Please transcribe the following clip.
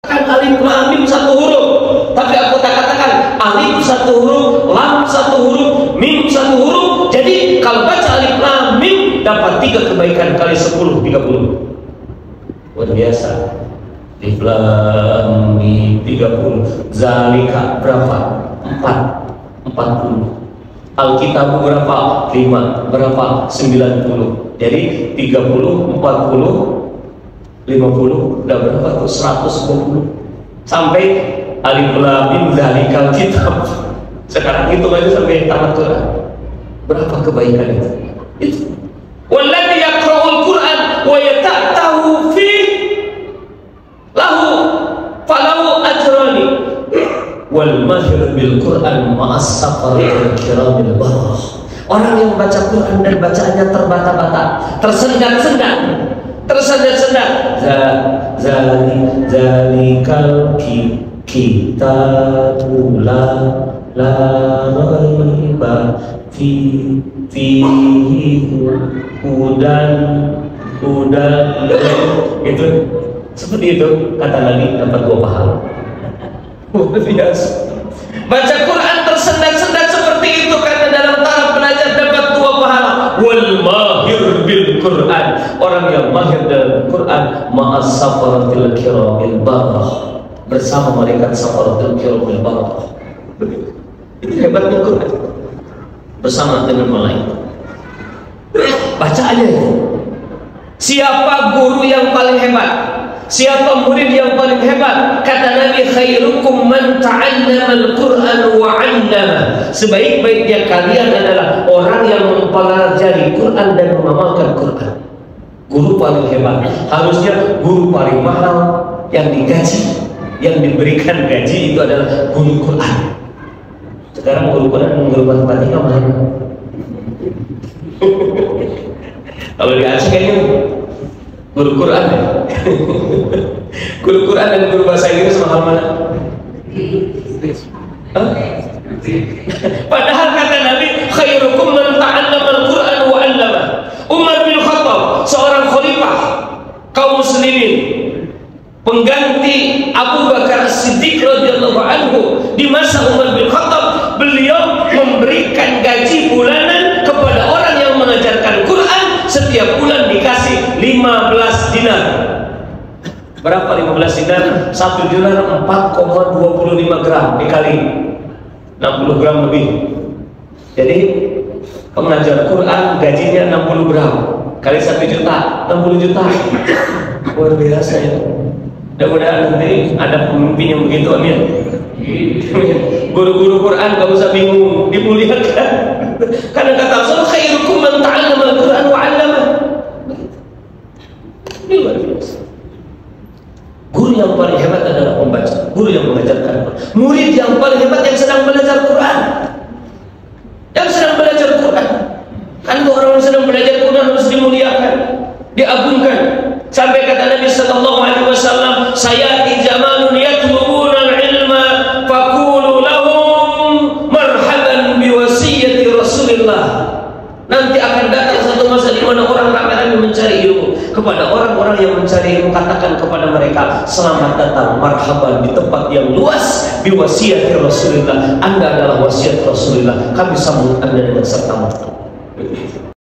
Kan alif lam mim satu huruf, tapi aku tak katakan alif satu huruf, lam satu huruf, mim satu huruf. Jadi kalau baca alif lam mim dapat 3 kebaikan kali 10, 30. Luar biasa. Alif lam mim 30. Zalika berapa? 40. Alkitab berapa? 5. Berapa? 90. Jadi 30, 40, 50, udah berapa tuh? 120 sampai alif lam mim zalikal kitab. Sekarang itu aja sampai tamat Quran. Berapa kebaikan itu? Itu. Walladzi yaqra'ul Qur'an wa yata'tahu fi lahu falahu ajrani wal mahir bil Qur'an ma'as safaril kiramil barah. Orang yang baca Quran dan bacaannya terbata-bata, tersendat-sendat, zalikal kitabul la raiba fihi hudan itu seperti itu kata Nabi, dapat 2 pahala. Luar biasa. Baca Quran tersendat-sendat seperti itu karena dalam tahap belajar dapat 2 pahala. Wal mahir bil Quran, orang yang mahir dalam Quran ma'as safaratil kiramil barah, bersama malaikat safaratil kiramil barah. Itu hebatnya Quran, bersama dengan malaikat. Bacaannya itu. Siapa guru yang paling hebat? Siapa murid yang paling hebat? Kata Nabi, khairukum man ta'allama al-Qur'an wa 'allama. Sebaik-baiknya kalian adalah orang yang mempelajari Quran dan mengamalkan Quran. Guru paling hebat. Harusnya guru paling mahal yang digaji, yang diberikan gaji itu adalah guru Quran. Sekarang guru Quran dan guru matematika mahal. Kalau di Aceh kayaknya guru Quran ya? Guru Quran dan guru bahasa Inggris mahal mana? Padahal kata Nabi, khairukum man ta'allama al-Quran wa 'allama. Umar bin Khattab, seorang khalifah kaum muslimin, pengganti Abu Bakar As-Siddiq radhiyallahu anhu di masa Umar bin Khattab, beliau memberikan gaji bulanan kepada orang yang mengajarkan Quran. Setiap bulan dikasih 15 dinar. Berapa 15 dinar? 1 dinar 4,25 gram dikali 60 gram lebih. Jadi pengajar Quran gajinya 60 gram kali 1 juta, 60 juta. Luar biasa ya. Mudah-mudahan nanti ada pemimpin yang begitu, amin. Guru-guru Quran gak usah bingung, dimuliakan. Karena kata Rasul, khairukum man ta'allama al-Quran wa 'allama. Ini luar biasa. Guru yang paling hebat adalah pembaca, guru yang mengajarkan Quran. Murid yang paling hebat yang sedang belajar Quran. Yang sedang belajar Quran. Kan orang yang sedang belajar Quran harus dimuliakan, diagungkan. Sampai kata Nabi sallallahu alaihi wasallam, sayati zamanun yatlubuna al-ilma faqulu lahum marhaban bi wasiyati Rasulillah. Nanti akan datang satu masa di mana orang ramai-ramai mencari ilmu. Kepada orang-orang yang mencari ilmu, katakan kepada mereka, selamat datang, marhaban di tempat yang luas, bi wasiyati Rasulillah. Anda adalah wasiat Rasulullah. Kami sambut Anda dengan serta merta.